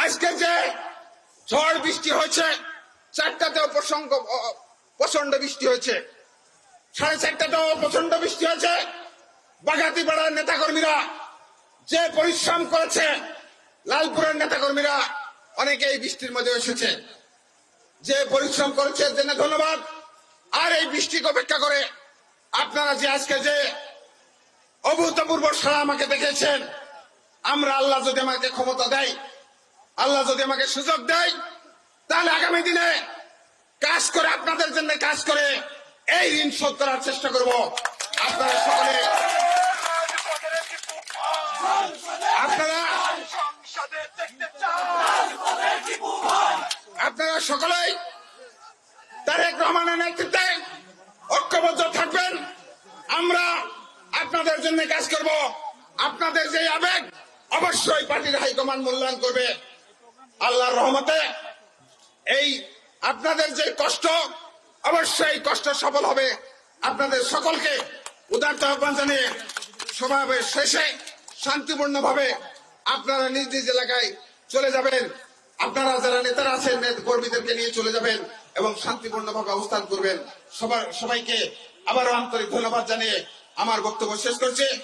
আজকে যে ঝড় বৃষ্টি হয়েছে, 4টাতেও প্রচন্ড বৃষ্টি হয়েছে, 4:30টাতেও প্রচন্ড বৃষ্টি হয়েছে। বাগাতিপাড়ার নেতাকর্মীরা যে পরিশ্রম করেছে, লালপুরের নেতাকর্মীরা অনেকে এই বৃষ্টির মধ্যে এসেছে, যে পরিশ্রম করেছে জন্য ধন্যবাদ। আর এই বৃষ্টিকে অপেক্ষা করে আপনারা যে আজকে যে অভূতপূর্ব সাড়া আমাকে দেখেছেন, আমরা আল্লাহ যদি আমাকে ক্ষমতা দেয়, আল্লাহ যদি আমাকে সুযোগ দেয়, তাহলে আগামী দিনে কাজ করে আপনাদের জন্য কাজ করে এই ঋণ শোধ করার চেষ্টা করব। আপনারা সকলে আপনারা সকলেই তারেক রহমানের নেতৃত্বে ঐক্যবদ্ধ থাকবেন। আমরা আপনাদের জন্য কাজ করব। আপনাদের যে আবেগ অবশ্যই পার্টির হাইকমান্ড মূল্যায়ন করবে। আল্লাহর রহমতে এই আপনাদের যে কষ্ট, অবশ্যই কষ্ট সফল হবে। আপনাদের সকলকে উদারতা আহ্বান জানিয়ে সমাবেশ শেষে শান্তিপূর্ণভাবে আপনারা নিজ নিজ এলাকায় চলে যাবেন। আপনারা যারা নেতারা আছেন, কর্মীদেরকে নিয়ে চলে যাবেন এবং শান্তিপূর্ণভাবে অবস্থান করবেন। সবাইকে আবারও আন্তরিক ধন্যবাদ জানিয়ে আমার বক্তব্য শেষ করছি।